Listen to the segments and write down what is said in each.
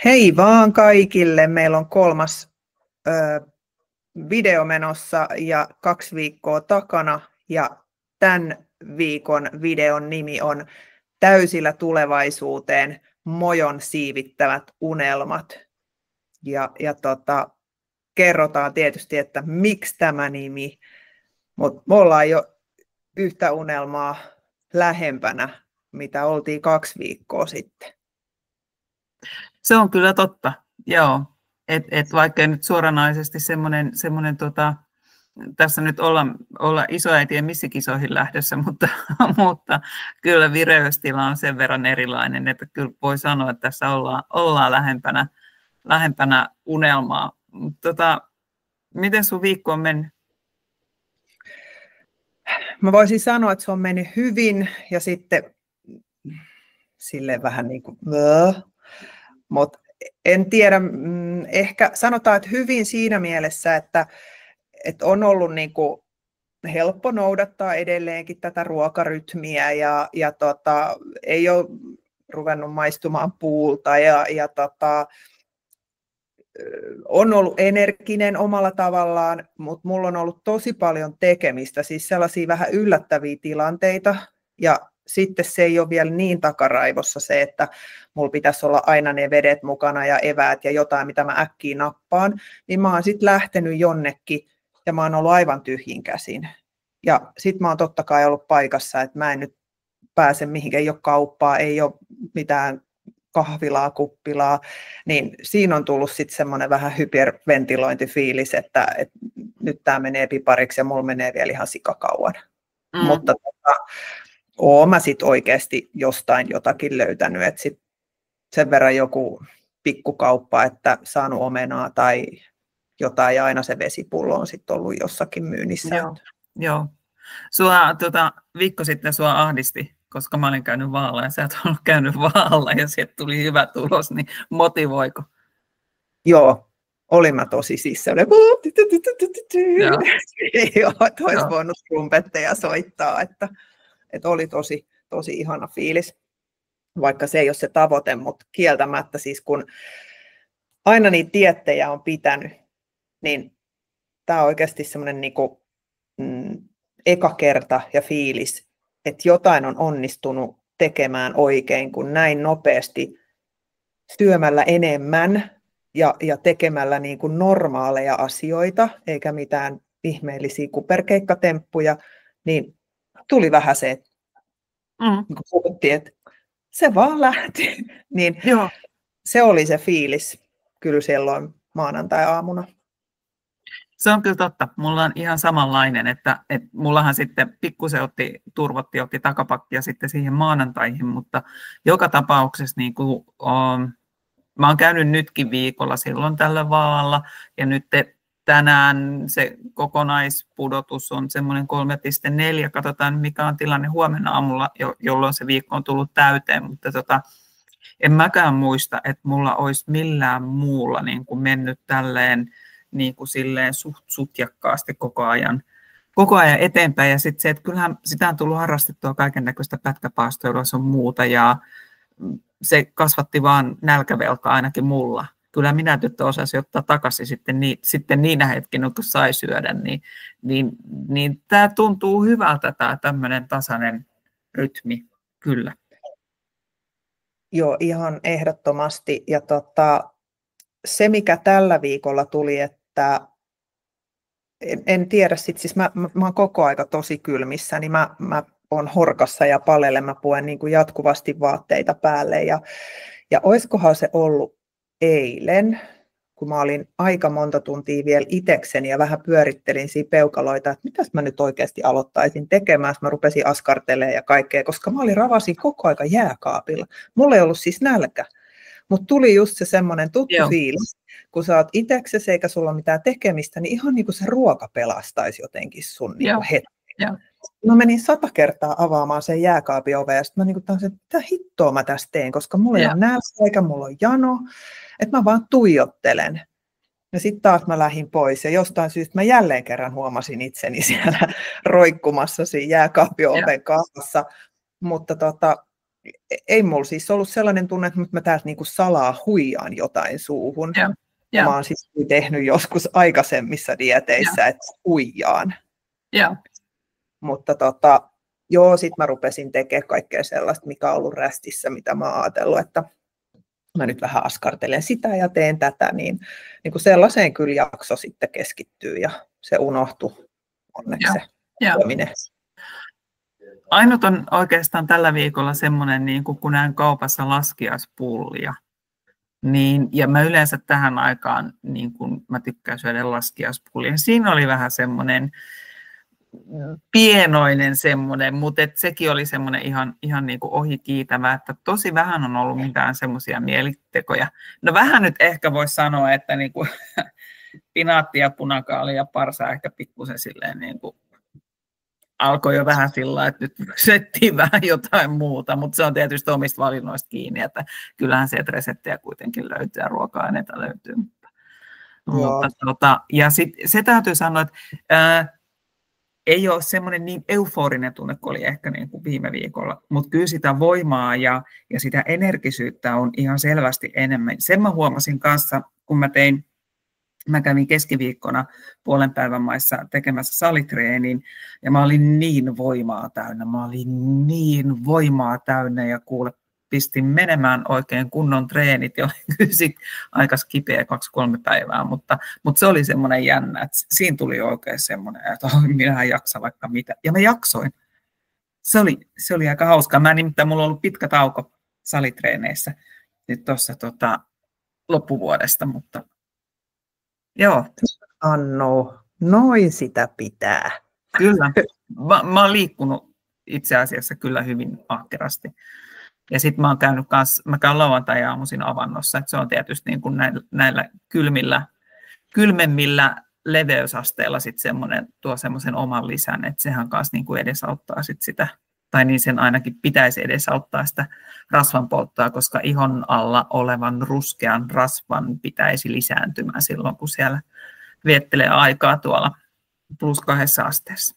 Hei vaan kaikille! Meillä on kolmas video menossa ja 2 viikkoa takana. Ja tämän viikon videon nimi on Täysillä tulevaisuuteen, Mojon siivittävät unelmat. Ja kerrotaan tietysti, että miksi tämä nimi, mutta me ollaan jo yhtä unelmaa lähempänä, mitä oltiin 2 viikkoa sitten. Se on kyllä totta, joo. Vaikka nyt suoranaisesti semmoinen tässä nyt olla isoäitien missikisoihin lähdössä, mutta kyllä vireystila on sen verran erilainen, että kyllä voi sanoa, että tässä ollaan lähempänä unelmaa. Miten sun viikko on mennyt? Mä voisin sanoa, että se on mennyt hyvin ja sitten silleen vähän niin kuin mutta en tiedä, ehkä sanotaan, että hyvin siinä mielessä, että on ollut niin kuin helppo noudattaa edelleenkin tätä ruokarytmiä ja ei ole ruvennut maistumaan puulta ja on ollut energinen omalla tavallaan, mutta mulla on ollut tosi paljon tekemistä, siis sellaisia vähän yllättäviä tilanteita ja sitten se ei ole vielä niin takaraivossa se, että mulla pitäisi olla aina ne vedet mukana ja eväät ja jotain, mitä mä äkkiä nappaan, niin mä oon sitten lähtenyt jonnekin ja mä oon ollut aivan tyhjin käsin. Ja sitten mä oon totta kai ollut paikassa, että mä en nyt pääse mihinkään, ei ole kauppaa, ei ole mitään kahvilaa, kuppilaa, niin siinä on tullut sitten semmoinen vähän hyperventilointifiilis, että nyt tämä menee pipariksi ja mulla menee vielä ihan sikakauan. Mutta oon mä sitten oikeasti jostain jotakin löytänyt, että sit sen verran joku pikkukauppa, että saanut omenaa tai jotain ja aina se vesipullo on sitten ollut jossakin myynnissä. Joo. Viikko sitten sua ahdisti, koska mä olin käynyt vaalla ja sä et ollut käynyt vaalla ja sieltä tuli hyvä tulos, niin motivoiko? Joo, olin mä tosi siis sellainen, että olisi voinut trumpetteja soittaa, että oli tosi ihana fiilis, vaikka se ei ole se tavoite, mutta kieltämättä siis kun aina niitä dieettejä on pitänyt, niin tämä on oikeasti semmoinen niinku, eka kerta ja fiilis, että jotain on onnistunut tekemään oikein, kun näin nopeasti syömällä enemmän ja tekemällä niin kuin normaaleja asioita, eikä mitään ihmeellisiä kuperkeikkatemppuja, niin tuli vähän se, että niin kuin puhuttiin, että se vaan lähti. Niin se oli se fiilis kyllä silloin maanantai-aamuna. Se on kyllä totta. Mulla on ihan samanlainen, että mullahan sitten pikkusen otti takapakkia sitten siihen maanantaihin, mutta joka tapauksessa niin kuin, mä oon käynyt nytkin viikolla silloin tällä vaalla ja nyt tänään se kokonaispudotus on semmoinen 3,4. Katsotaan, mikä on tilanne huomenna aamulla, jolloin se viikko on tullut täyteen, mutta en mäkään muista, että mulla olisi millään muulla niin kuin mennyt tälleen niin kuin silleen suht sutjakkaasti koko ajan eteenpäin. Ja sitten se, että kyllähän sitä on tullut harrastettua kaikennäköistä pätkäpaastoilua sun muuta, ja se kasvatti vaan nälkävelkaa ainakin mulla. Kyllä minä tyttö osasin ottaa takaisin sitten niinä hetkinä, kun sai syödä, niin tämä tuntuu hyvältä, tämä tämmöinen tasainen rytmi, kyllä. Joo, ihan ehdottomasti. Ja se, mikä tällä viikolla tuli, että en tiedä, siis mä oon koko aika tosi kylmissä, niin mä oon horkassa ja palelle, mä puen niin kuin jatkuvasti vaatteita päälle. Ja oiskohan se ollut eilen, kun mä olin aika monta tuntia vielä itekseni ja vähän pyörittelin siinä peukaloita, että mitäs mä nyt oikeasti aloittaisin tekemään. Mä rupesin askartelemaan ja kaikkea, koska mä ravasin koko aika jääkaapilla. Mulla ei ollut siis nälkä. Mutta tuli just se semmoinen tuttu fiilis, kun sä oot iteksesi eikä sulla ole mitään tekemistä, niin ihan niin kuin se ruoka pelastaisi jotenkin sun niin hetken. Mä menin 100 kertaa avaamaan sen jääkaapin oveen ja sitten mä niin kuin mitä hittoa mä tästä teen, koska mulla ei ole nälkä eikä mulla ole jano, että mä vaan tuijottelen. Ja sitten taas mä lähdin pois ja jostain syystä mä jälleen kerran huomasin itseni siellä roikkumassa siinä jääkaapin oven kanssa, mutta ei mulla siis ollut sellainen tunne, että mä täältä niinku salaa huijaan jotain suuhun. Mä oon siis tehnyt joskus aikaisemmissa dieteissä, että huijaan. Mutta joo, sit mä rupesin tekemään kaikkea sellaista, mikä on ollut rästissä, mitä mä oon ajatellut, että mä nyt vähän askartelen sitä ja teen tätä, niin kuin sellaiseen kyllä jakso sitten keskittyy ja se unohtui onneksi se syöminen. Ainut on oikeastaan tällä viikolla semmoinen, niin kun näen kaupassa laskiaispullia, niin, ja mä yleensä tähän aikaan niin kun mä tykkään syödä laskiaispullia, siinä oli vähän semmoinen pienoinen semmoinen, mutta sekin oli semmoinen ihan niin kuin ohikiitävä, että tosi vähän on ollut mitään semmoisia mielitekoja. No vähän nyt ehkä voisi sanoa, että niin kuin pinaatti ja punakaali ja parsa ehkä pikkusen silleen niin kuin alkoi jo vähän sillä, että nyt settiin vähän jotain muuta, mutta se on tietysti omista valinnoista kiinni, että kyllähän sieltä reseptejä kuitenkin löytyy ja ruoka-aineita löytyy. Mutta, ja sitten se täytyy sanoa, että ei ole semmoinen niin euforinen tunne kuin oli ehkä niin kuin viime viikolla, mutta kyllä sitä voimaa ja sitä energisyyttä on ihan selvästi enemmän. Sen mä huomasin kanssa, kun mä kävin keskiviikkona puolen päivän maissa tekemässä salitreenin ja mä olin niin voimaa täynnä ja kuule, pistin menemään oikein kunnon treenit ja olin sitten aika kipeä 2-3 päivää, mutta se oli semmoinen jännä, että siinä tuli oikein semmoinen, että minähän jaksa vaikka mitä. Ja mä jaksoin. Se oli aika hauskaa. Nimittäin mulla on ollut pitkä tauko salitreeneissä nyt tuossa loppuvuodesta, mutta joo. Anno, noin sitä pitää. Kyllä. Mä oon liikkunut itse asiassa kyllä hyvin ahkerasti. Ja sitten mä käyn lauantai-aamuisin avannossa, että se on tietysti niin kuin näillä kylmemmillä leveysasteilla sit tuo semmoisen oman lisän, että sehän kanssa niin kuin edesauttaa sit sitä, tai niin sen ainakin pitäisi edesauttaa sitä rasvan polttoa, koska ihon alla olevan ruskean rasvan pitäisi lisääntymään silloin, kun siellä viettelee aikaa tuolla +2 asteessa.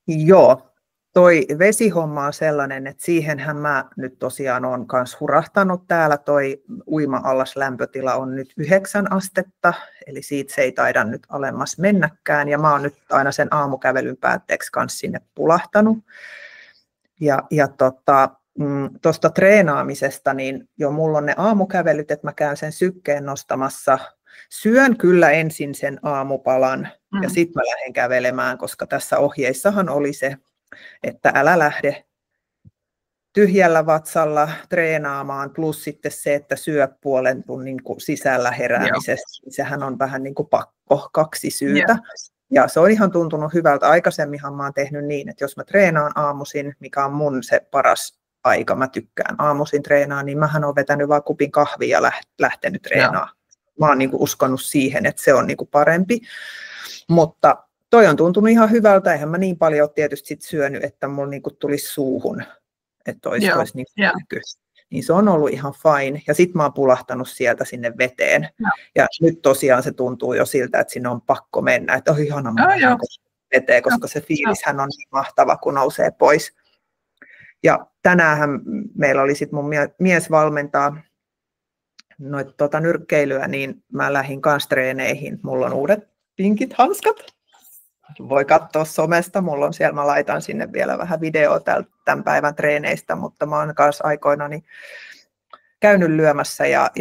Joo. Toi vesihomma on sellainen, että siihenhän mä nyt tosiaan olen kanssa hurahtanut täällä. Toi uima-allas lämpötila on nyt 9 astetta, eli siitä se ei taida nyt alemmas mennäkään. Ja mä oon nyt aina sen aamukävelyn päätteeksi kanssa sinne pulahtanut. Ja tuosta treenaamisesta, niin jo mulla on ne aamukävelyt, että mä käyn sen sykkeen nostamassa. Syön kyllä ensin sen aamupalan ja sitten mä lähden kävelemään, koska tässä ohjeissahan oli se, että älä lähde tyhjällä vatsalla treenaamaan, plus sitten se, että syö puolen tunnin sisällä heräämisestä. Sehän on vähän niin kuin pakko, 2 syytä. Ja se on ihan tuntunut hyvältä. Aikaisemminhan mä oon tehnyt niin, että jos mä treenaan aamuisin, mikä on mun se paras aika, mä tykkään aamuisin treenaa, niin mähän oon vetänyt vaan kupin kahvia ja lähtenyt treenaamaan. Mä oon niin kuin uskonut siihen, että se on niin kuin parempi. Mutta toi on tuntunut ihan hyvältä, eihän mä niin paljon ole tietysti sit syönyt, että mulla niinku tulisi suuhun, että olisi niinku niin se on ollut ihan fine. Ja sitten mä oon pulahtanut sieltä sinne veteen. Ja nyt tosiaan se tuntuu jo siltä, että sinne on pakko mennä, että on ihana veteen, koska se fiilishän on niin mahtava, kun nousee pois. Ja tänäänhän meillä oli sitten mun mies valmentaa noita nyrkkeilyä, niin mä lähdin kanssa treeneihin. Mulla on uudet pinkit hanskat. Voi katsoa somesta, mulla on siellä, mä laitan sinne vielä vähän videoa tämän päivän treeneistä, mutta mä oon kanssa aikoinani käynyt lyömässä ja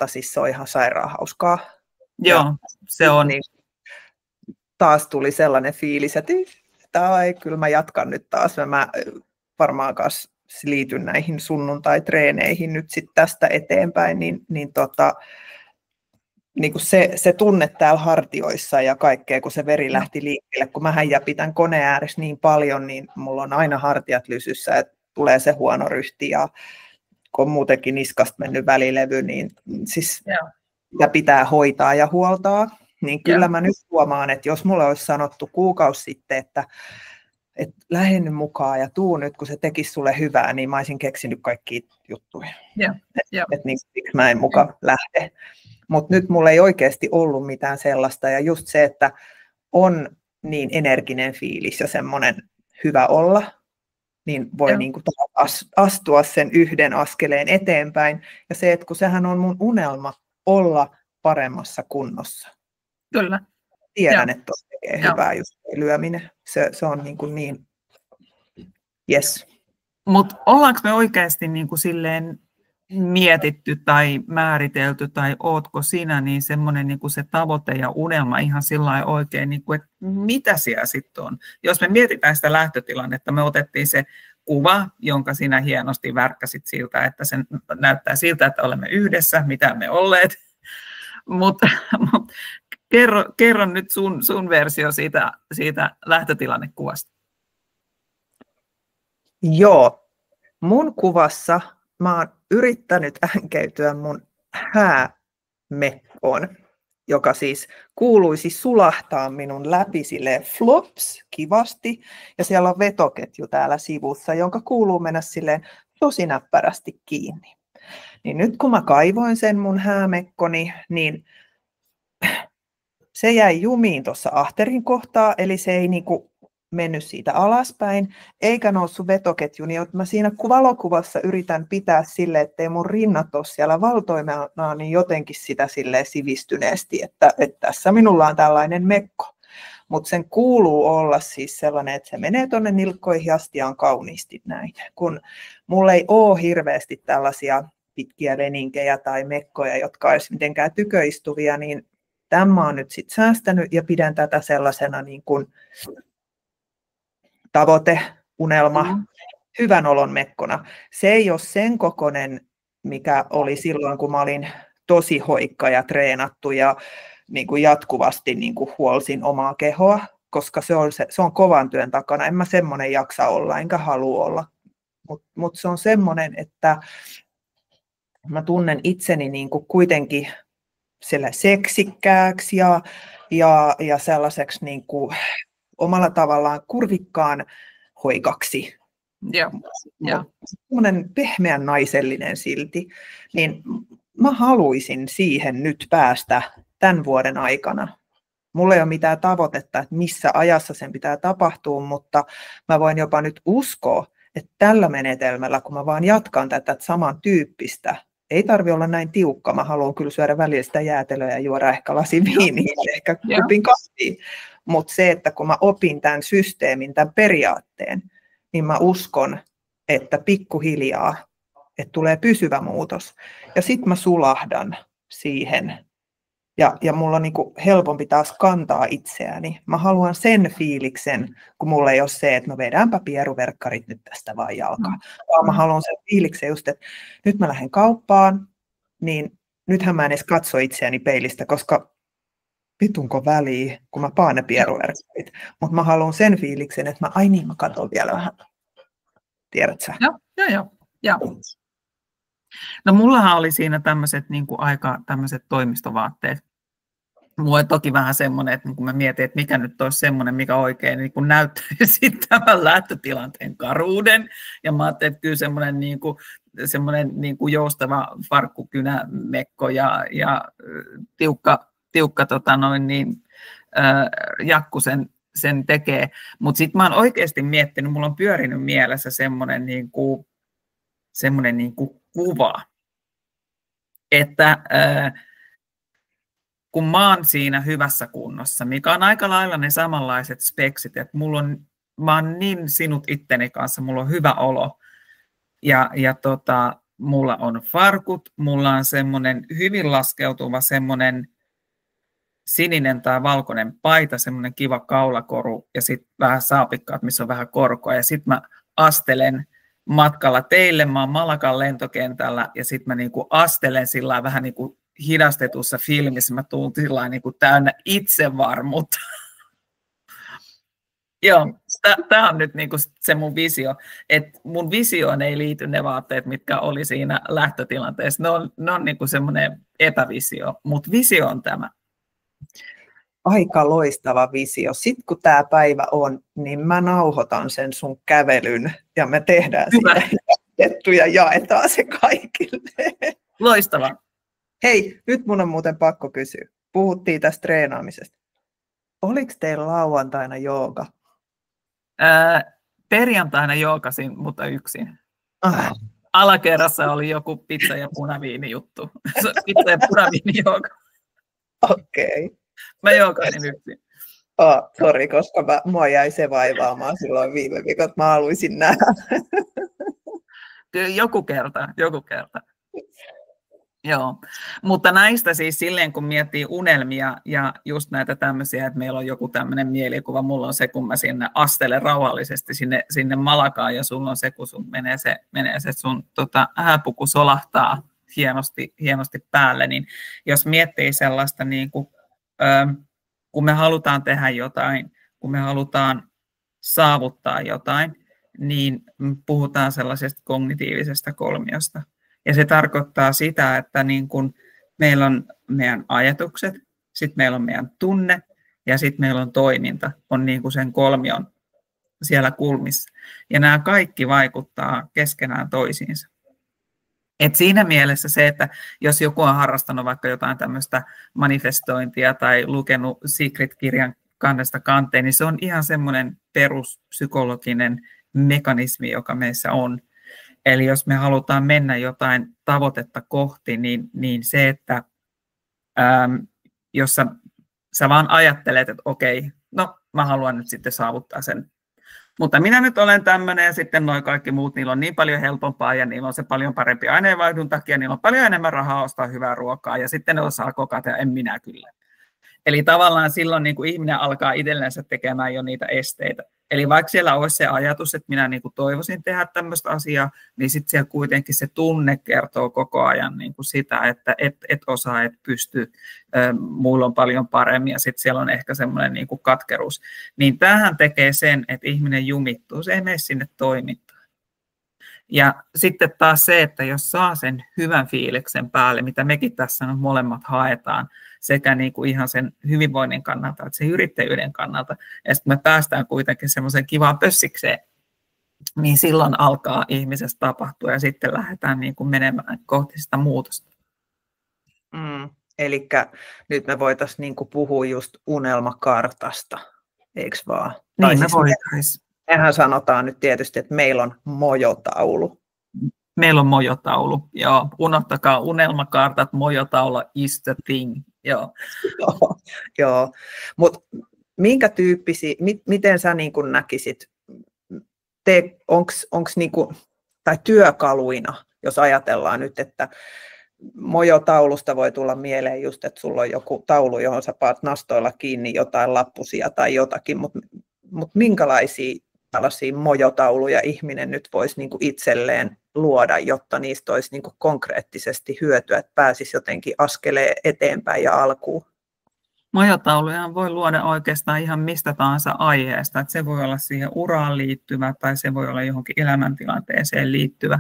siis se on ihan sairaan hauskaa. Joo, se on. Niin, taas tuli sellainen fiilis, että kyllä mä jatkan nyt taas. Mä varmaan kanssa liityn näihin sunnuntai-treeneihin nyt sitten tästä eteenpäin, niin kuin se tunne täällä hartioissa ja kaikkea, kun se veri lähti liikkeelle, kun mähän pitän koneen ääressä niin paljon, niin mulla on aina hartiat lysyssä, että tulee se huono ryhti ja kun on muutenkin niskasta mennyt välilevy, niin siis sitä pitää hoitaa ja huoltaa, niin kyllä mä nyt huomaan, että jos mulle olisi sanottu kuukausi sitten, että lähde nyt mukaan ja tuu nyt, kun se tekisi sulle hyvää, niin mä olisin keksinyt kaikkia juttuja. Että niin, mä en mukaan lähde. Mutta nyt mulla ei oikeasti ollut mitään sellaista, ja just se, että on niin energinen fiilis ja semmoinen hyvä olla, niin voi niin kuin astua sen yhden askeleen eteenpäin. Ja se, että kun sehän on mun unelma olla paremmassa kunnossa. Kyllä. Tiedän, että tekee hyvää just lyöminen. Se on niin yes. Mutta ollaanko me oikeasti niin kuin silleen mietitty tai määritelty, tai ootko sinä niin semmoinen niin kuin se tavoite ja unelma ihan sillä lailla oikein, niin kuin, että mitä siellä sitten on? Jos me mietitään sitä lähtötilannetta, me otettiin se kuva, jonka sinä hienosti värkkäsit siltä, että se näyttää siltä, että olemme yhdessä, mitä me olleet. Mutta kerro nyt sun versio siitä lähtötilannekuvasta. Joo, mun kuvassa mä oon yrittänyt änkeytyä mun häämekkoon, joka siis kuuluisi sulahtaa minun läpi silleen flops kivasti, ja siellä on vetoketju täällä sivussa, jonka kuuluu mennä silleen tosi näppärästi kiinni. Niin nyt kun mä kaivoin sen mun häämekkoni, niin se jäi jumiin tuossa ahterin kohtaa, eli se ei niinku mennyt siitä alaspäin, eikä noussut vetoketju, niin mä siinä valokuvassa yritän pitää sille, ettei mun rinnat ole siellä valtoimena, niin jotenkin sitä silleen sivistyneesti, että tässä minulla on tällainen mekko. Mutta sen kuuluu olla siis sellainen, että se menee tuonne nilkkoihin asti ja on kauniisti näin. Kun mulla ei ole hirveästi tällaisia pitkiä leninkejä tai mekkoja, jotka olisi mitenkään tyköistuvia, niin tämän mä oon nyt sitten säästänyt ja pidän tätä sellaisena niin kuin tavoite, unelma, hyvän olon mekkona. Se ei ole sen kokoinen, mikä oli silloin, kun mä olin tosi hoikka ja treenattu ja niin kuin jatkuvasti niin kuin huolsin omaa kehoa, koska se on kovan työn takana. En mä semmoinen jaksa olla, enkä halua olla. Mut se on semmoinen, että mä tunnen itseni niin kuin kuitenkin seksikkääksi ja sellaiseksi niin kuin omalla tavallaan kurvikkaan hoikaksi. Semmoinen pehmeän naisellinen silti. Niin mä haluaisin siihen nyt päästä tämän vuoden aikana. Mulla ei ole mitään tavoitetta, että missä ajassa sen pitää tapahtua, mutta mä voin jopa nyt uskoa, että tällä menetelmällä, kun mä vaan jatkan tätä samantyyppistä, ei tarvitse olla näin tiukka. Mä haluan kyllä syödä välillä sitä jäätelöä ja juoda ehkä lasin viiniä, ehkä kupin kahvia. Mutta se, että kun mä opin tämän systeemin, tämän periaatteen, niin mä uskon, että pikkuhiljaa, että tulee pysyvä muutos. Ja sitten mä sulahdan siihen. Ja mulla on niinku helpompi taas kantaa itseäni. Mä haluan sen fiiliksen, kun mulla ei ole se, että no vedäänpä pieruverkkarit nyt tästä vaan jalkaan. Vaan mä haluan sen fiiliksen just, että nyt mä lähden kauppaan, niin nythän mä en edes katso itseäni peilistä, koska vitunko väliä, kun mä paan ne pieruverkkarit. Mutta mä haluan sen fiiliksen, että mä katson vielä vähän. Tiedätkö? Joo. No mullahan oli siinä tämmöiset niinku aika tämmöiset toimistovaatteet. Mulla on toki vähän semmoinen, että kun mä mietin, että mikä nyt olisi semmoinen, mikä oikein niin näyttäisi tämän lähtötilanteen karuuden. Ja mä ajattelin, että kyllä semmoinen joustava farkkukynämekko ja tiukka jakku sen tekee. Mutta sitten mä oon oikeasti miettinyt, mulla on pyörinyt mielessä semmoinen kuva, että kun mä oon siinä hyvässä kunnossa, mikä on aika lailla ne samanlaiset speksit, että mä oon niin sinut itteni kanssa, mulla on hyvä olo ja mulla on farkut, mulla on semmoinen hyvin laskeutuva semmoinen sininen tai valkoinen paita, semmoinen kiva kaulakoru ja sitten vähän saapikkaat, missä on vähän korkoa ja sitten mä astelen matkalla teille, mä oon Malagan lentokentällä ja sitten mä niinku astelen sillä vähän niinku hidastetussa filmissä, mä tuun sillä niinku täynnä itsevarmuutta. Joo, tämä on nyt niinku se mun visio, että mun visioon ei liity ne vaatteet, mitkä oli siinä lähtötilanteessa, ne on niinku semmoinen epävisio, mutta visio on tämä. Aika loistava visio. Sitten kun tämä päivä on, niin mä nauhoitan sen sun kävelyn ja me tehdään siitä ja jaetaan se kaikille. Loistavaa. Hei, nyt mun on muuten pakko kysyä. Puhuttiin tästä treenaamisesta. Oliko teillä lauantaina jooga? Perjantaina joogasin, mutta yksin. Ah. Alakerrassa oli joku pizza- ja punaviini juttu. Pizza- ja punaviini jooga. Okei. Okay. Mä joogasin yksin. Sori, koska mua jäi se vaivaamaan silloin viime viikolla, että mä haluaisin nähdä. Joku kerta. Joo, mutta näistä siis silleen, kun miettii unelmia ja just näitä tämmöisiä, että meillä on joku tämmöinen mielikuva, mulla on se, kun mä sinne astelen rauhallisesti sinne Malakaan ja sulla on se, kun sun menee se sun hääpuku solahtaa hienosti päälle, niin jos miettii sellaista, niin kuin, kun me halutaan tehdä jotain, kun me halutaan saavuttaa jotain, niin puhutaan sellaisesta kognitiivisesta kolmiosta. Ja se tarkoittaa sitä, että niin kun meillä on meidän ajatukset, sitten meillä on meidän tunne ja sitten meillä on toiminta, on niin kuin sen kolmion siellä kulmissa. Ja nämä kaikki vaikuttaa keskenään toisiinsa. Et siinä mielessä se, että jos joku on harrastanut vaikka jotain tämmöistä manifestointia tai lukenut Secret-kirjan kannesta kanteen, niin se on ihan semmoinen peruspsykologinen mekanismi, joka meissä on. Eli jos me halutaan mennä jotain tavoitetta kohti, niin se, että jos sä vaan ajattelet, että okei, no mä haluan nyt sitten saavuttaa sen. Mutta minä nyt olen tämmöinen ja sitten noi kaikki muut, niillä on niin paljon helpompaa ja niillä on se paljon parempi aineenvaihdun takia, niillä on paljon enemmän rahaa ostaa hyvää ruokaa ja sitten ne osaa kokata ja en minä kyllä. Eli tavallaan silloin niin kuin ihminen alkaa itsellensä tekemään jo niitä esteitä. Eli vaikka siellä olisi se ajatus, että minä niin kuin toivoisin tehdä tämmöistä asiaa, niin sitten siellä kuitenkin se tunne kertoo koko ajan niin kuin sitä, että et osaa, et pysty, muilla on paljon paremmin ja sitten siellä on ehkä semmoinen niin kuin katkeruus. Niin tämähän tekee sen, että ihminen jumittuu, se ei mene sinne toimintaan. Ja sitten taas se, että jos saa sen hyvän fiiliksen päälle, mitä mekin tässä nyt molemmat haetaan, sekä niin kuin ihan sen hyvinvoinnin kannalta, että sen yrittäjyyden kannalta, ja sitten me päästään kuitenkin semmoiseen kivaan pössikseen, niin silloin alkaa ihmisessä tapahtua, ja sitten lähdetään niin kuin menemään kohti sitä muutosta. Eli nyt me voitaisiin niin kuin puhua just unelmakartasta, eikö vaan? Niin me voitaisiin. Mehän sanotaan nyt tietysti, että meillä on mojotaulu. Meillä on mojotaulu, joo. Unohtakaa unelmakartat, mojotaulu is the thing. Joo. Joo. Mutta minkä tyyppisiä, miten sä niin kun näkisit, onko niin kun, tai työkaluina, jos ajatellaan nyt, että mojotaulusta voi tulla mieleen just, että sulla on joku taulu, johon sä paat nastoilla kiinni jotain lappusia tai jotakin, mutta minkälaisia tällaisia mojotauluja ihminen nyt voisi niin kuin itselleen luoda, jotta niistä olisi niin kuin konkreettisesti hyötyä, että pääsisi jotenkin askeleen eteenpäin ja alkuun? Mojotauluja voi luoda oikeastaan ihan mistä tahansa aiheesta. Että se voi olla siihen uraan liittyvä tai se voi olla johonkin elämäntilanteeseen liittyvä.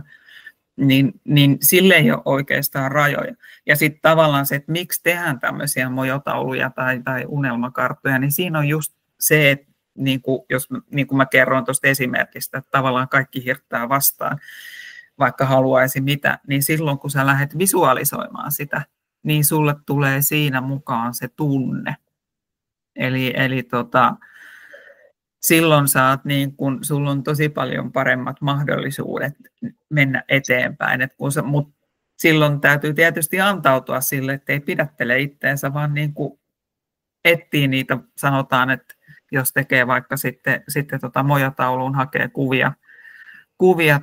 Niin sille ei ole oikeastaan rajoja. Ja sitten tavallaan se, että miksi tehdään tämmöisiä mojotauluja tai unelmakarttoja, niin siinä on just se, että niin kuin mä kerroin tuosta esimerkistä, että tavallaan kaikki hirttää vastaan, vaikka haluaisi mitä, niin silloin kun sä lähdet visualisoimaan sitä, niin sulle tulee siinä mukaan se tunne. Eli silloin sulla on tosi paljon paremmat mahdollisuudet mennä eteenpäin. Mutta silloin täytyy tietysti antautua sille, että ei pidättele itteensä, vaan niin kuin etsii niitä, sanotaan, että jos tekee vaikka sitten mojotauluun, hakee kuvia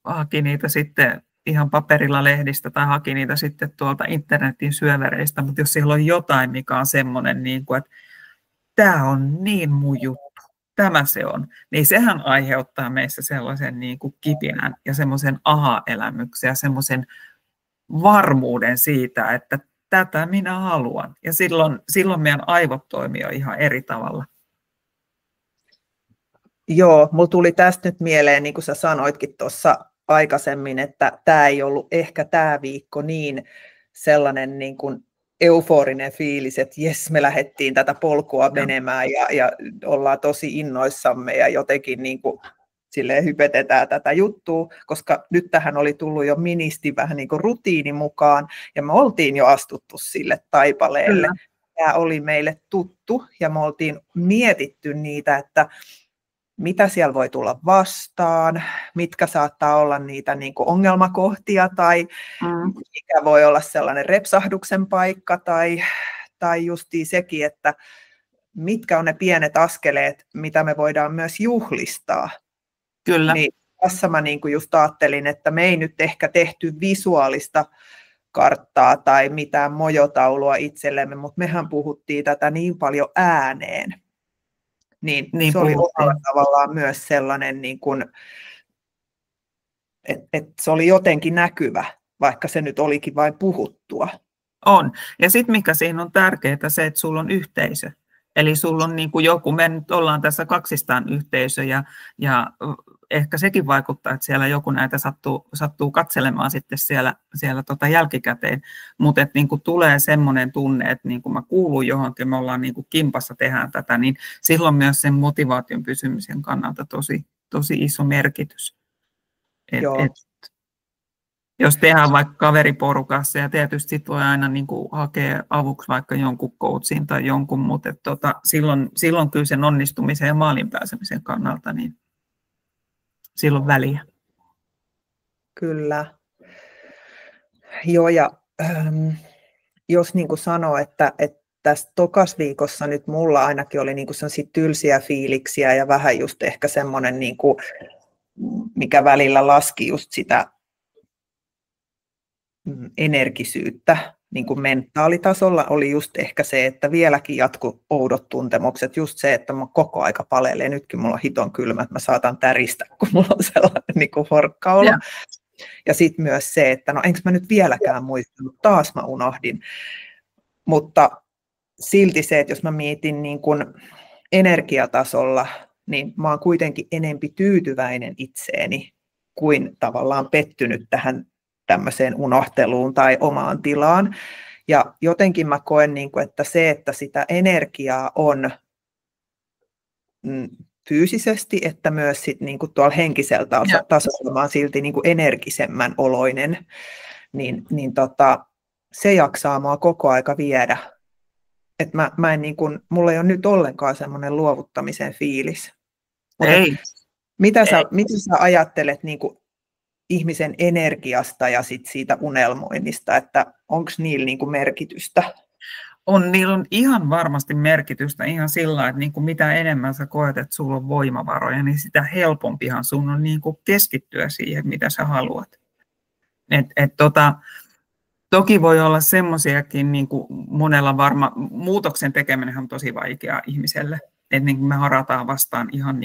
haki niitä sitten ihan paperilla lehdistä tai haki niitä sitten tuolta internetin syövereistä, mutta jos siellä on jotain, mikä on semmoinen, niin kuin, että tämä on niin mun juttu, tämä se on, niin sehän aiheuttaa meissä sellaisen niin kuin kipinän ja semmoisen aha-elämyksen ja semmoisen varmuuden siitä, että tätä minä haluan. Ja silloin meidän aivot toimii jo ihan eri tavalla. Joo, mulla tuli tästä nyt mieleen, niin kuin sä sanoitkin tuossa aikaisemmin, että tämä ei ollut ehkä tämä viikko niin sellainen niin kuin euforinen fiilis, että jes, me lähdettiin tätä polkua menemään ja ollaan tosi innoissamme ja jotenkin niin kuin silleen hypetetään tätä juttua, koska nyt tähän oli tullut jo ministi vähän niin kuin rutiini mukaan ja me oltiin jo astuttu sille taipaleelle. Tämä oli meille tuttu ja me oltiin mietitty niitä, että mitä siellä voi tulla vastaan, mitkä saattaa olla niitä niin kuin ongelmakohtia tai mikä voi olla sellainen repsahduksen paikka tai justiin sekin, että mitkä on ne pienet askeleet, mitä me voidaan myös juhlistaa. Kyllä. Niin tässä mä niin kuin just ajattelin, että me ei nyt ehkä tehty visuaalista karttaa tai mitään mojotaulua itsellemme, mutta mehän puhuttiin tätä niin paljon ääneen. Niin se oli omalla tavallaan myös sellainen, niin kuin, että se oli jotenkin näkyvä, vaikka se nyt olikin vain puhuttua. On. Ja sitten mikä siinä on tärkeää, se, että sulla on yhteisö. Eli sulla on niin kuin joku, me nyt ollaan tässä kaksistaan yhteisö ja ehkä sekin vaikuttaa, että siellä joku näitä sattuu katselemaan sitten siellä jälkikäteen, mutta niin kuin tulee semmoinen tunne, että niin kuin mä kuulun johonkin, me ollaan niin kuin kimpassa tehdään tätä, niin silloin myös sen motivaation pysymisen kannalta tosi iso merkitys. Jos tehdään vaikka kaveriporukassa ja tietysti sit voi aina niin kuin hakea avuksi vaikka jonkun coachin tai jonkun, mutta silloin kyllä sen onnistumisen ja maalin pääsemisen kannalta niin silloin väliä. Kyllä. Joo, ja jos niin kuin sanoo, että tässä tokasviikossa nyt mulla ainakin oli niin kuin sellaisia tylsiä fiiliksiä ja vähän just ehkä semmoinen, niin kuin, mikä välillä laski just sitä energisyyttä niin kuin mentaalitasolla, oli just ehkä se, että vieläkin jatkuu oudot tuntemukset, just se, että mä koko aika palelee, nytkin mulla on hiton kylmä, että mä saatan täristä, kun mulla on sellainen niin kuin horkkaolo. Ja sitten myös se, että no enkö mä nyt vieläkään muistanut, taas mä unohdin. Mutta silti se, että jos mä mietin niin kuin energiatasolla, niin mä oon kuitenkin enempi tyytyväinen itseeni kuin tavallaan pettynyt tähän tämmöiseen unohteluun tai omaan tilaan. Ja jotenkin mä koen, että se, että sitä energiaa on fyysisesti, että myös sit niin kuin tuolla henkisellä tasolla mä oon silti niin kuin energisemmän oloinen, niin se jaksaa mua koko aika viedä. Et mä en niin kuin, mulla ei ole nyt ollenkaan semmoinen luovuttamisen fiilis. Ei. Mitä sä ajattelet niin kuin ihmisen energiasta ja sit siitä unelmoinnista, että onko niillä niin kuin merkitystä? Niillä on ihan varmasti merkitystä ihan sillä, että niin kuin mitä enemmän sä koet, että sulla on voimavaroja, niin sitä helpompihan sun on niin kuin keskittyä siihen, mitä sä haluat. Toki voi olla semmoisiakin, niin kuin monella muutoksen tekeminen on tosi vaikeaa ihmiselle, että niin kuin me harataan vastaan ihan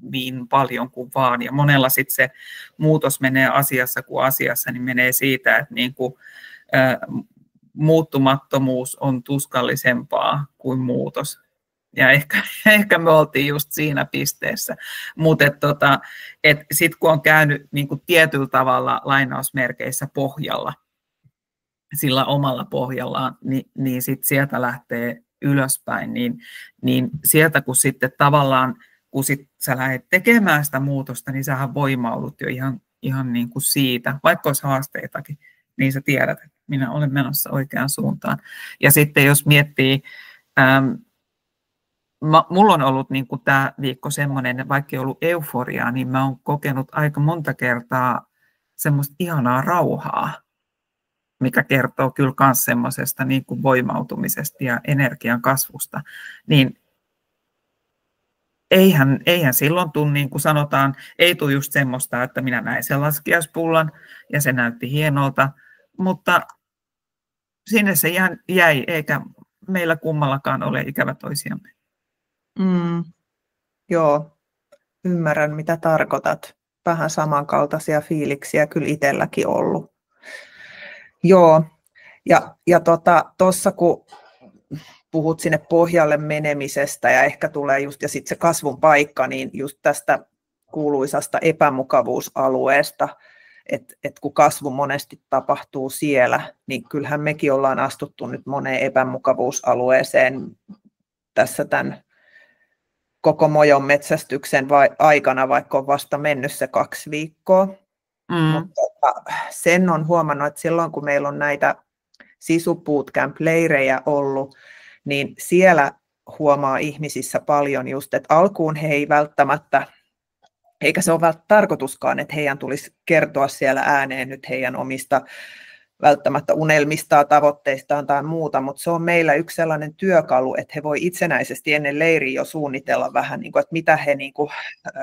niin paljon kuin vaan, ja monella sitten se muutos menee asiassa kuin asiassa, niin menee siitä, että niin kuin, muuttumattomuus on tuskallisempaa kuin muutos. Ja ehkä me oltiin just siinä pisteessä. Mutta sitten kun on käynyt niin kuin tietyllä tavalla lainausmerkeissä pohjalla, sillä omalla pohjallaan, niin sit sieltä lähtee ylöspäin. Niin sieltä kun sitten tavallaan, kun sit sä lähdet tekemään sitä muutosta, niin sähän voimaudut jo ihan niin kuin siitä, vaikka olisi haasteitakin, niin sä tiedät, että minä olen menossa oikeaan suuntaan. Ja sitten jos miettii, mulla on ollut niin kuin tämä viikko semmoinen, vaikka ei ollut euforiaa, niin mä oon kokenut aika monta kertaa semmoista ihanaa rauhaa, mikä kertoo kyllä myös semmoisesta niin kuin voimautumisesta ja energian kasvusta. Niin eihän silloin tule, niin kuin sanotaan, ei tule just semmoista, että minä näin sen laskiaispullan ja se näytti hienolta, mutta sinne se jäi, eikä meillä kummallakaan ole ikävä toisiamme. Joo, ymmärrän mitä tarkoitat. Vähän samankaltaisia fiiliksiä kyllä itselläkin ollut. Joo, ja tuossa kun puhut sinne pohjalle menemisestä ja ehkä tulee just, ja sitten se kasvun paikka, niin just tästä kuuluisasta epämukavuusalueesta, että kun kasvu monesti tapahtuu siellä, niin kyllähän mekin ollaan astuttu nyt moneen epämukavuusalueeseen tässä tämän koko mojon metsästyksen aikana, vaikka on vasta mennyt se 2 viikkoa. Mutta sen on huomannut, että silloin kun meillä on näitä Sisu Bootcamp-leirejä ollut, niin siellä huomaa ihmisissä paljon just, että alkuun he ei välttämättä, eikä se ole välttämättä tarkoituskaan, että heidän tulisi kertoa siellä ääneen nyt heidän omista välttämättä unelmistaan, tavoitteistaan tai muuta, mutta se on meillä yksi sellainen työkalu, että he voi itsenäisesti ennen leiriä jo suunnitella vähän, niin kuin, että mitä he niin kuin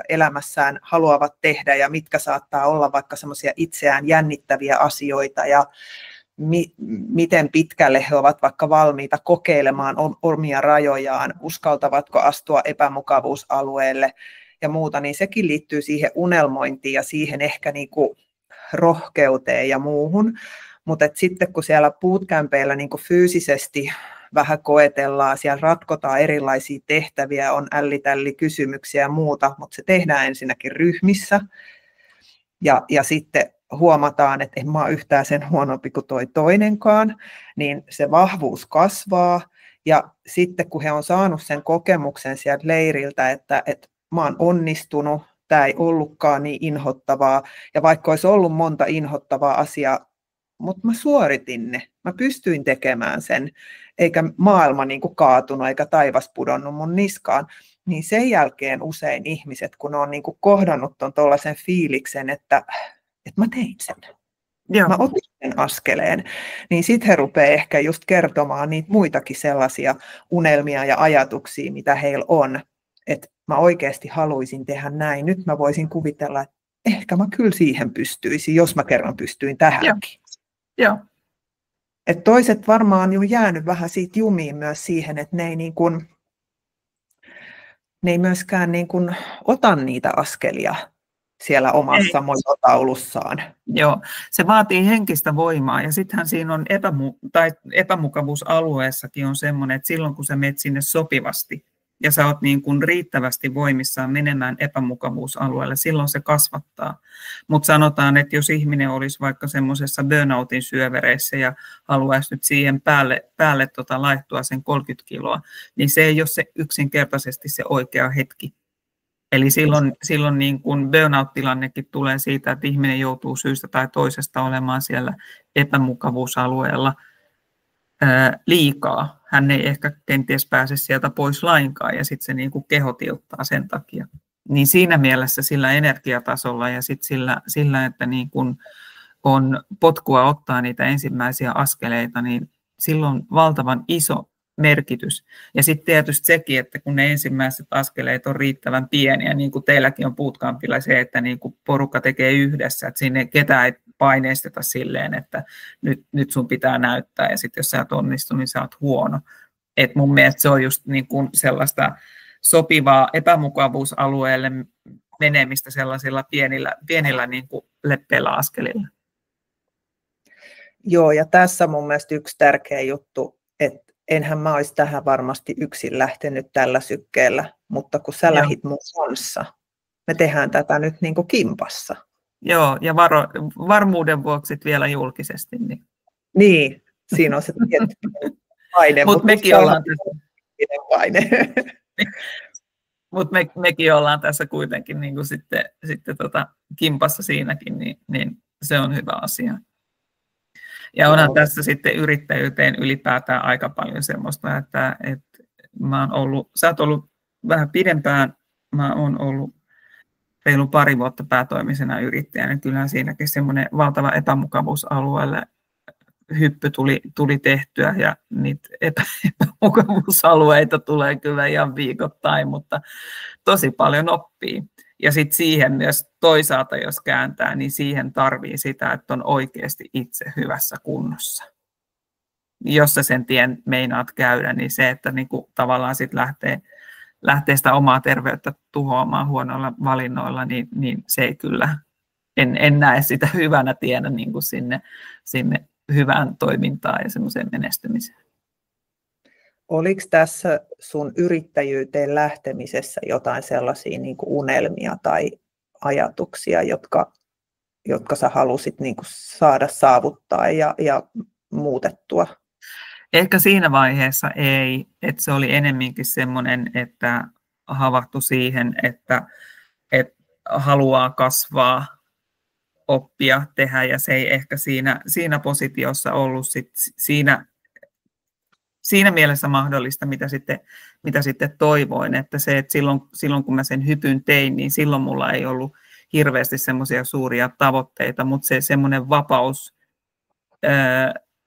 elämässään haluavat tehdä ja mitkä saattaa olla vaikka semmoisia itseään jännittäviä asioita ja miten pitkälle he ovat vaikka valmiita kokeilemaan omia rajojaan, uskaltavatko astua epämukavuusalueelle ja muuta, niin sekin liittyy siihen unelmointiin ja siihen ehkä niin kuin rohkeuteen ja muuhun. Mutta sitten kun siellä bootcampeilla niin kuin fyysisesti vähän koetellaan, siellä ratkotaan erilaisia tehtäviä, on ällitällikysymyksiä ja muuta, mutta se tehdään ensinnäkin ryhmissä ja sitten huomataan, että en mä ole yhtään sen huonompi kuin toi toinenkaan, niin se vahvuus kasvaa ja sitten kun he on saanut sen kokemuksen sieltä leiriltä, että mä oon onnistunut, tämä ei ollutkaan niin inhottavaa ja vaikka olisi ollut monta inhottavaa asiaa, mutta mä suoritin ne, mä pystyin tekemään sen, eikä maailma niin kuin kaatunut eikä taivas pudonnut mun niskaan, niin sen jälkeen usein ihmiset, kun on niin kuin kohdannut ton tuollaisen fiiliksen, että mä tein sen, mä otin sen askeleen, niin sitten he rupeaa ehkä just kertomaan niitä muitakin sellaisia unelmia ja ajatuksia, mitä heillä on, että mä oikeasti haluaisin tehdä näin, nyt mä voisin kuvitella, että ehkä mä kyllä siihen pystyisin, jos mä kerran pystyin tähänkin. Joo. Et toiset varmaan on jäänyt vähän siitä jumiin myös siihen, että ne ei myöskään niin kuin ota niitä askelia siellä omassa mojotaulussaan. Joo, se vaatii henkistä voimaa ja sittenhän siinä on epämukavuusalueessakin on semmoinen, että silloin kun sä menet sinne sopivasti ja sä oot niin kuin riittävästi voimissaan menemään epämukavuusalueelle, silloin se kasvattaa. Mutta sanotaan, että jos ihminen olisi vaikka semmoisessa burnoutin syövereissä ja haluaisi nyt siihen päälle laittua sen 30 kiloa, niin se ei ole se yksinkertaisesti se oikea hetki. Eli silloin niin kuin burnout-tilannekin tulee siitä, että ihminen joutuu syystä tai toisesta olemaan siellä epämukavuusalueella liikaa. Hän ei ehkä kenties pääse sieltä pois lainkaan ja sitten se niin kuin keho tilttaa sen takia. Niin siinä mielessä sillä energiatasolla ja sitten sillä että niin kuin on potkua ottaa niitä ensimmäisiä askeleita, niin silloin on valtavan iso merkitys. Ja sitten tietysti sekin, että kun ne ensimmäiset askeleet on riittävän pieniä, niin kuin teilläkin on bootcampilla se, että niin kuin porukka tekee yhdessä, että sinne ketään ei paineisteta silleen, että nyt sun pitää näyttää, ja sitten jos sä et onnistu, niin sä oot huono. Et mun mielestä se on just niin kuin sellaista sopivaa epämukavuusalueelle menemistä sellaisilla pienillä niin kuin leppeillä askelilla. Joo, ja tässä mun mielestä yksi tärkeä juttu, että enhän mä olisi tähän varmasti yksin lähtenyt tällä sykkeellä, mutta kun sä lähit mun kanssa, me tehdään tätä nyt niin kuin kimpassa. Joo, ja varmuuden vuoksi vielä julkisesti. Niin, siinä on se tietty paine. Mutta mekin ollaan mekin ollaan tässä kuitenkin niin kuin sitten kimpassa siinäkin, niin se on hyvä asia. Ja onhan tässä sitten yrittäjyyteen ylipäätään aika paljon semmoista, että sä oot ollut vähän pidempään, mä oon ollut reilu pari vuotta päätoimisena yrittäjänä, niin kyllähän siinäkin semmoinen valtava epämukavuusalueelle hyppy tuli tehtyä ja niitä epämukavuusalueita tulee kyllä ihan viikoittain, mutta tosi paljon oppii. Ja sitten siihen myös toisaalta, jos kääntää, niin siihen tarvii sitä, että on oikeasti itse hyvässä kunnossa. Jos sä sen tien meinaat käydä, niin se, että niinku tavallaan sit lähtee sitä omaa terveyttä tuhoamaan huonoilla valinnoilla, niin se ei kyllä, en näe sitä hyvänä tienä niin kuin sinne hyvään toimintaan ja semmoiseen menestymiseen. Oliko tässä sun yrittäjyyteen lähtemisessä jotain sellaisia niin kuin unelmia tai ajatuksia, jotka sä halusit niin kuin saada saavuttaa ja muutettua? Ehkä siinä vaiheessa ei, että se oli enemmänkin semmoinen, että havahtui siihen, että haluaa kasvaa, oppia, tehdä ja se ei ehkä siinä positiossa ollut siinä mielessä mahdollista, mitä sitten toivoin, että se, että silloin kun mä sen hypyn tein, niin silloin mulla ei ollut hirveästi semmoisia suuria tavoitteita, mutta se semmoinen vapaus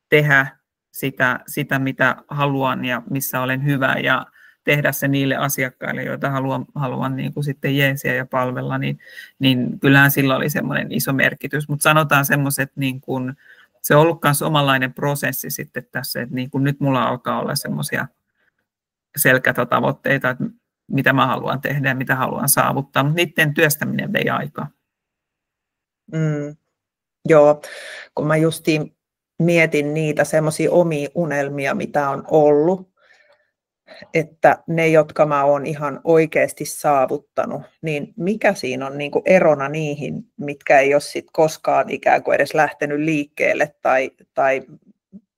tehdä sitä, mitä haluan ja missä olen hyvä ja tehdä se niille asiakkaille, joita haluan niin kuin sitten jeesiä ja palvella, niin kyllähän sillä oli semmoinen iso merkitys. Mutta sanotaan semmoiset, niin kuin, se on ollut myös omanlainen prosessi sitten tässä, että niin kuin nyt mulla alkaa olla semmoisia selkeitä tavoitteita, että mitä mä haluan tehdä ja mitä haluan saavuttaa, mutta niiden työstäminen vei aikaa. Joo, kun mä justiin mietin niitä semmoisia omia unelmia, mitä on ollut, että ne, jotka mä oon ihan oikeasti saavuttanut, niin mikä siinä on niin kuin erona niihin, mitkä ei ole sit koskaan ikään kuin edes lähtenyt liikkeelle tai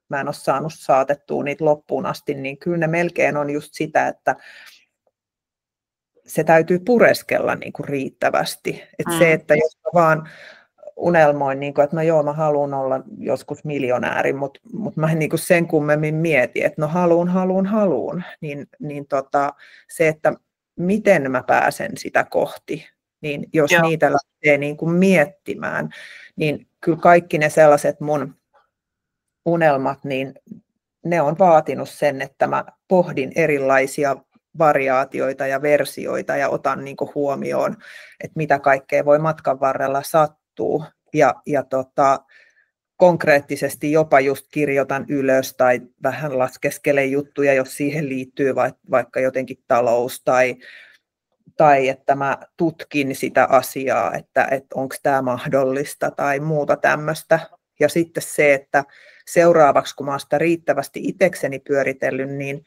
mä en ole saanut saatettua niitä loppuun asti, niin kyllä ne melkein on just sitä, että se täytyy pureskella niin kuin riittävästi. Että se, että jos mä vaan unelmoin, niin kuin, että no joo, mä haluan olla joskus miljonääri, mutta mä en niin kuin sen kummemmin mieti, että no haluun, niin se, että miten mä pääsen sitä kohti, niin jos niitä lähtee niin kuin miettimään, niin kyllä kaikki ne sellaiset mun unelmat, niin ne on vaatinut sen, että mä pohdin erilaisia variaatioita ja versioita ja otan niin kuin huomioon, että mitä kaikkea voi matkan varrella sattua ja konkreettisesti jopa just kirjoitan ylös tai vähän laskeskelen juttuja, jos siihen liittyy vaikka jotenkin talous tai että mä tutkin sitä asiaa, että onko tämä mahdollista tai muuta tämmöistä. Ja sitten se, että seuraavaksi kun mä oon sitä riittävästi itsekseni pyöritellyt, niin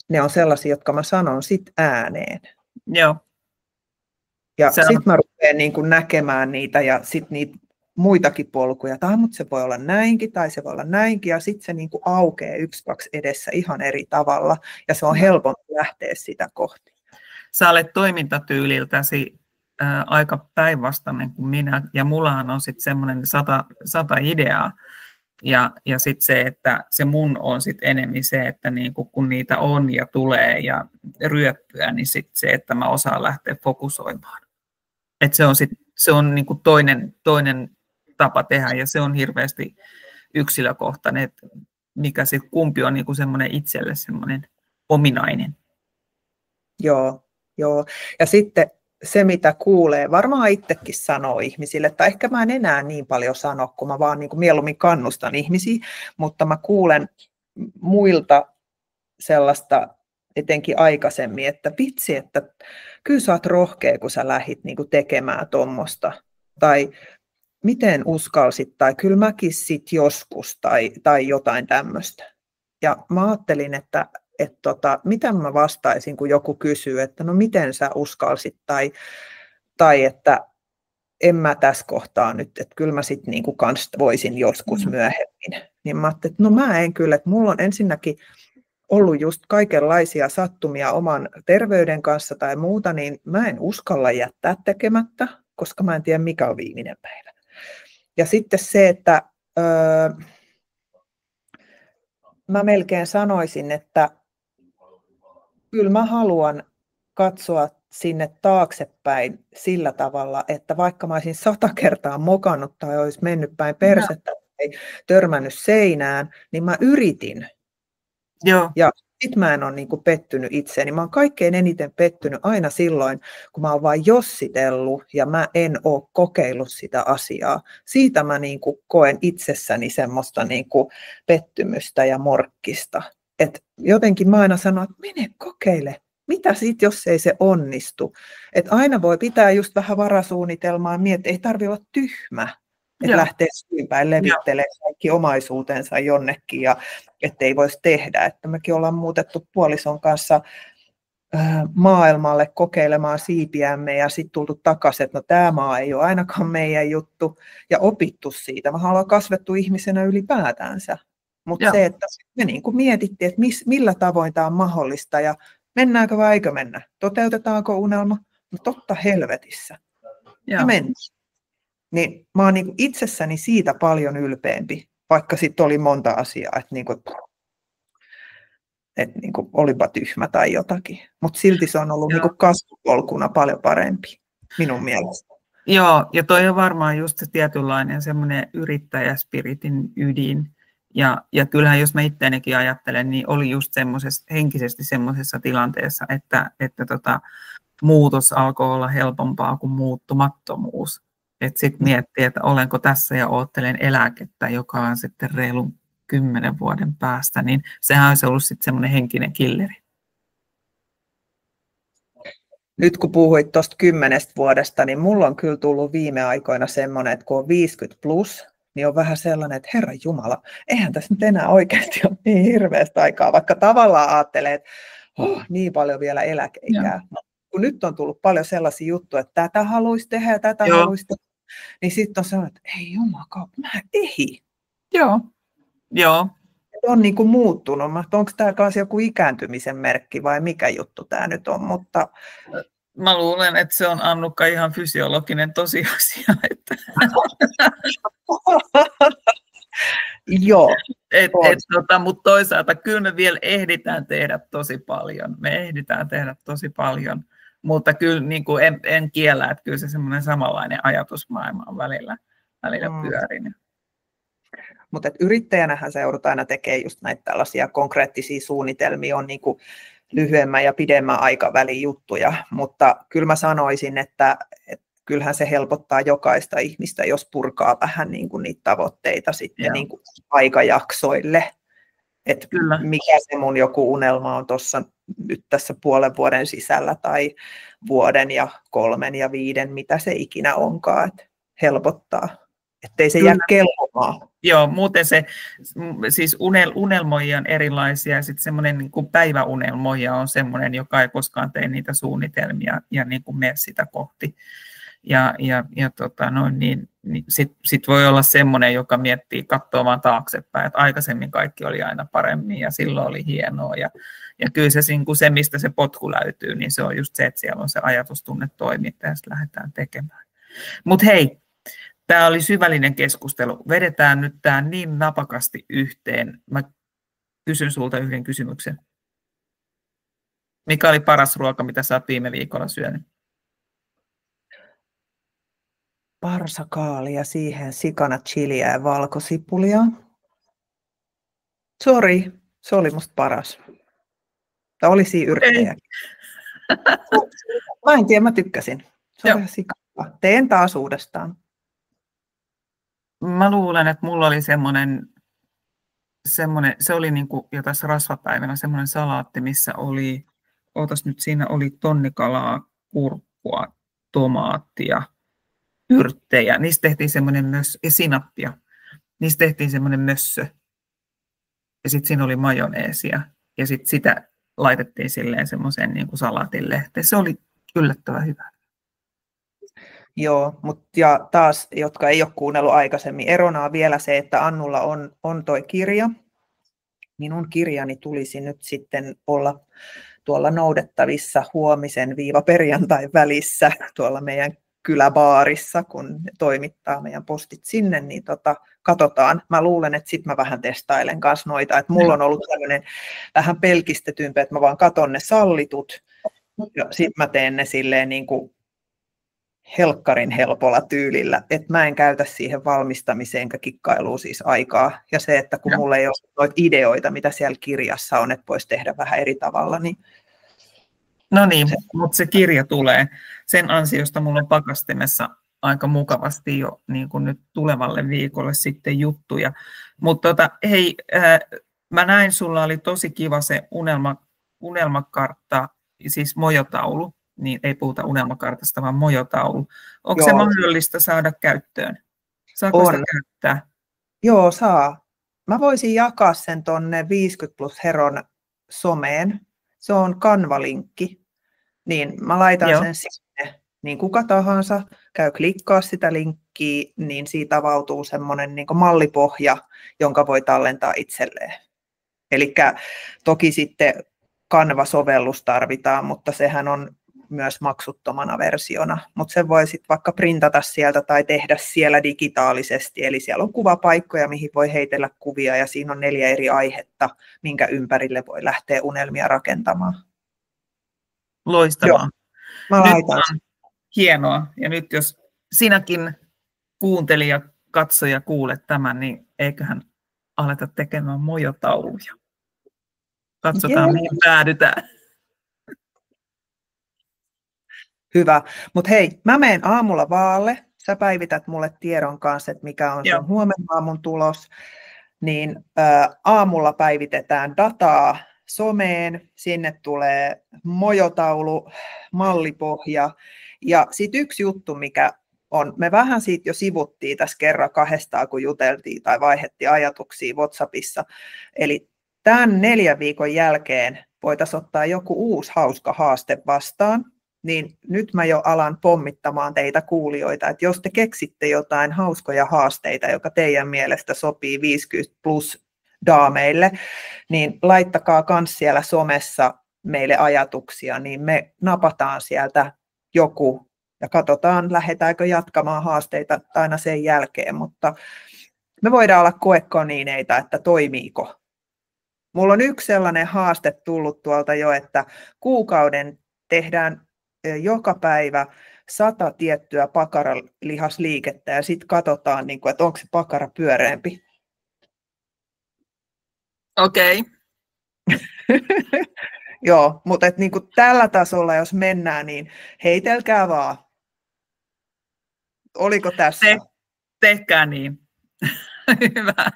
ne on sellaisia, jotka mä sanon sit ääneen. Joo. Ja sitten mä rupean niin kuin näkemään niitä ja sitten niitä muitakin polkuja. Mutta se voi olla näinkin tai se voi olla näinkin. Ja sitten se niin kuin aukeaa 1-2 edessä ihan eri tavalla. Ja se on helpompi lähteä sitä kohti. Sä olet toimintatyyliltäsi aika päinvastainen kuin minä. Ja mullahan on sitten semmoinen 100 ideaa. Ja sitten se, että se mun on sitten enemmän se, että niinku, kun niitä on ja tulee ja ryöppyä, niin sitten se, että mä osaan lähteä fokusoimaan. Et se on niinku toinen tapa tehdä ja se on hirveästi yksilökohtainen, että mikä se kumpi on niinku semmoinen itselle semmoinen ominainen. Joo. Ja sitten se, mitä kuulee, varmaan itsekin sanoo ihmisille, tai ehkä mä en enää niin paljon sano, kun mä vaan niin kuin mieluummin kannustan ihmisiä, mutta mä kuulen muilta sellaista etenkin aikaisemmin, että vitsi, että kyllä sä oot rohkea, kun sä lähdit niin kuin tekemään tuommoista, tai miten uskalsit, tai kyllä mäkin sit joskus, tai jotain tämmöistä. Ja mä ajattelin, että mitä mä vastaisin, kun joku kysyy, että no miten sä uskalsit, tai että en mä tässä kohtaa nyt, että kyllä mä sitten niin kans voisin joskus myöhemmin. Niin mä ajattelin, että no mä en kyllä, että mulla on ensinnäkin ollut just kaikenlaisia sattumia oman terveyden kanssa tai muuta, niin mä en uskalla jättää tekemättä, koska mä en tiedä mikä on viimeinen päivä. Ja sitten se, että mä melkein sanoisin, että kyllä mä haluan katsoa sinne taaksepäin sillä tavalla, että vaikka mä olisin 100 kertaa mokannut tai olisi mennyt päin persettä tai törmännyt seinään, niin mä yritin. Joo. Ja sit mä en ole niin kuin pettynyt itseäni. Mä oon kaikkein eniten pettynyt aina silloin, kun mä oon vain jossitellut ja mä en ole kokeillut sitä asiaa. Siitä mä niin kuin koen itsessäni semmoista niin kuin pettymystä ja morkkista. Et jotenkin mä aina sanon, että mene kokeile. Mitä sitten, jos ei se onnistu? Et aina voi pitää just vähän varasuunnitelmaa, miettiä, ei tarvitse olla tyhmä. Että lähtee syynpäin levittelemään kaikki omaisuutensa jonnekin ja ettei voisi tehdä. Että mekin ollaan muutettu puolison kanssa maailmalle kokeilemaan siipiämme ja sitten tultu takaisin, että no tämä maa ei ole ainakaan meidän juttu ja opittu siitä. Mä ollaan kasvettu ihmisenä ylipäätänsä. Mutta se, että me niin kuin mietittiin, että millä tavoin tämä on mahdollista ja mennäänkö vai eikö mennä? Toteutetaanko unelma? No totta helvetissä. Ja mennään. Niin mä oon niin itsessäni siitä paljon ylpeämpi, vaikka sitten oli monta asiaa. Että niin kuin, että niin kuin, olipa tyhmä tai jotakin. Mutta silti se on ollut niin kuin kasvupolkuna paljon parempi minun mielestä. Joo, ja toi on varmaan just se tietynlainen semmoinen yrittäjäspiritin ydin. Ja kyllähän jos mä itseänikin ajattelen, niin oli just henkisesti semmoisessa tilanteessa, että muutos alkoi olla helpompaa kuin muuttumattomuus. Että sitten miettii, että olenko tässä ja oottelen eläkettä, joka on sitten reilun 10 vuoden päästä, niin sehän olisi ollut sitten semmoinen henkinen killeri. Nyt kun puhuit tuosta 10 vuodesta, niin mulla on kyllä tullut viime aikoina semmoinen, että kun on 50 plus, niin on vähän sellainen, että Herran Jumala, eihän tässä nyt enää oikeasti ole niin hirveästi aikaa, vaikka tavallaan ajattelee, että niin paljon vielä eläkeikää. Kun nyt on tullut paljon sellaisia juttuja, että tätä haluaisi tehdä ja tätä haluaisi tehdä, niin sitten on sellainen, että ei jumakaup, mä ehi. Joo. On niin kuin muuttunut. Onko tämä myös joku ikääntymisen merkki vai mikä juttu tämä nyt on? Mutta mä luulen, että se on, Annukka, ihan fysiologinen tosiasia. Että joo. Mutta toisaalta kyllä me vielä ehditään tehdä tosi paljon. Mutta kyllä niin kuin en kiellä, että kyllä se semmoinen samanlainen ajatusmaailma on välillä pyörinyt. Mutta yrittäjänähän se joudut aina tekemään just näitä tällaisia konkreettisia suunnitelmia, on niin kuin lyhyemmän ja pidemmän aikavälin juttuja, mutta kyllä mä sanoisin, että kyllähän se helpottaa jokaista ihmistä, jos purkaa vähän niin kuin niitä tavoitteita sitten niin kuin aikajaksoille. Että mikä se mun joku unelma on tuossa nyt tässä puolen vuoden sisällä tai vuoden ja 3 ja 5, mitä se ikinä onkaan, että helpottaa, ettei se jää kelpomaan. Joo, muuten se, siis unelmoijia on erilaisia, ja sitten semmoinen niin kuin päiväunelmoija on semmoinen, joka ei koskaan tee niitä suunnitelmia ja niin kuin mene sitä kohti. Niin sit voi olla semmoinen, joka miettii, katsoo vaan taaksepäin, että aikaisemmin kaikki oli aina paremmin ja silloin oli hienoa. Ja kyllä se, mistä se potku löytyy, niin se on just se, että siellä on se ajatustunne toiminta ja sitten lähdetään tekemään. Mutta hei, tämä oli syvällinen keskustelu. Vedetään nyt tämä niin napakasti yhteen. Mä kysyn sulta yhden kysymyksen. Mikä oli paras ruoka, mitä sä oot viime viikolla syönyt? Parsakaali ja siihen sikana chiliä ja valkosipulia. Sori, se oli musta paras. Tämä oli siinä yrttejäkin. Mä en tiedä, mä tykkäsin. Se oli sikana. Teen taas uudestaan. Mä luulen, että mulla oli semmoinen se oli niin kuin jo tässä rasvapäivänä semmoinen salaatti, missä oli, siinä oli tonnikalaa, kurkkua, tomaattia, yrttejä. Niistä tehtiin semmoinen ja sinappia. Niistä tehtiin semmoinen mössö. Ja sitten siinä oli majoneesia. Ja sitten sitä laitettiin silleen semmoiseen niin kuin salaatin lehteen. Se oli yllättävän hyvä. Joo, ja taas, jotka ei ole kuunnellut aikaisemmin, erona on vielä se, että Annulla on toi kirja. Minun kirjani tulisi nyt sitten olla tuolla noudettavissa huomisen perjantain välissä tuolla meidän kyläbaarissa, kun toimittaa meidän postit sinne, niin katsotaan. Mä luulen, että sitten mä vähän testailen kanssa noita, että mulla on ollut tämmöinen vähän pelkistetympi, että mä vaan katon ne sallitut, ja sitten mä teen ne silleen niin kuin helkkarin helpolla tyylillä, että mä en käytä siihen valmistamiseen enkä kikkailuun siis aikaa. Ja se, että kun mulla ei ole noita ideoita, mitä siellä kirjassa on, että voisi tehdä vähän eri tavalla. Niin no niin, mutta se kirja tulee. Sen ansiosta mulla on pakastimessa aika mukavasti jo niin kuin nyt tulevalle viikolle sitten juttuja. Mutta hei, mä näin, sulla oli tosi kiva se unelmakartta, siis mojotaulu. Niin ei puhuta unelmakartasta, vaan mojotaulu. Onko se mahdollista saada käyttöön? Saako sitä käyttää? Joo, saa. Mä voisin jakaa sen tuonne 50 plus Heron someen. Se on Canva-linkki. Niin mä laitan sen sinne. Niin kuka tahansa käy klikkaa sitä linkkiä, niin siitä avautuu semmoinen niin kuin mallipohja, jonka voi tallentaa itselleen. Eli toki sitten Canva-sovellus tarvitaan, mutta sehän on myös maksuttomana versiona, mutta sen voi sitten vaikka printata sieltä tai tehdä siellä digitaalisesti, eli siellä on kuvapaikkoja, mihin voi heitellä kuvia, ja siinä on 4 eri aihetta, minkä ympärille voi lähteä unelmia rakentamaan. Loistavaa. Joo, mä laitan sen. Hienoa, ja nyt jos sinäkin kuuntelija, katsoja kuulet tämän, niin eiköhän aleta tekemään mojotauluja. Katsotaan, mihin päädytään. Hyvä. Mutta hei, mä menen aamulla vaalle. Sä päivität mulle tiedon kanssa, että mikä on sun huomenna aamun tulos. Niin aamulla päivitetään dataa someen. Sinne tulee mojotaulu, mallipohja. Ja sitten yksi juttu, mikä on, me vähän siitä jo sivuttiin tässä kerran 2, kun juteltiin tai vaihdettiin ajatuksia WhatsAppissa. Eli tämän 4 viikon jälkeen voitaisiin ottaa joku uusi hauska haaste vastaan. Niin nyt mä jo alan pommittamaan teitä kuulijoita, että jos te keksitte jotain hauskoja haasteita, joka teidän mielestä sopii 50 plus daameille, niin laittakaa kans siellä somessa meille ajatuksia, niin me napataan sieltä joku ja katsotaan, lähdetäänkö jatkamaan haasteita aina sen jälkeen, mutta me voidaan olla koekoniineita, että toimiiko. Mulla on yksi sellainen haaste tullut tuolta jo, että kuukauden tehdään joka päivä 100 tiettyä pakaralihasliikettä ja sitten katsotaan, että onko se pakara pyöreämpi. Okei. Joo, mutta tällä tasolla, jos mennään, niin heitelkää vaan. Oliko tässä? Tehkää niin. Hyvä.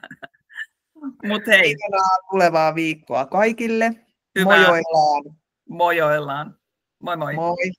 Mut hei. Ihanaa tulevaa viikkoa kaikille. Hyvä. Mojoillaan. Mojoillaan. Moi moi. Moi.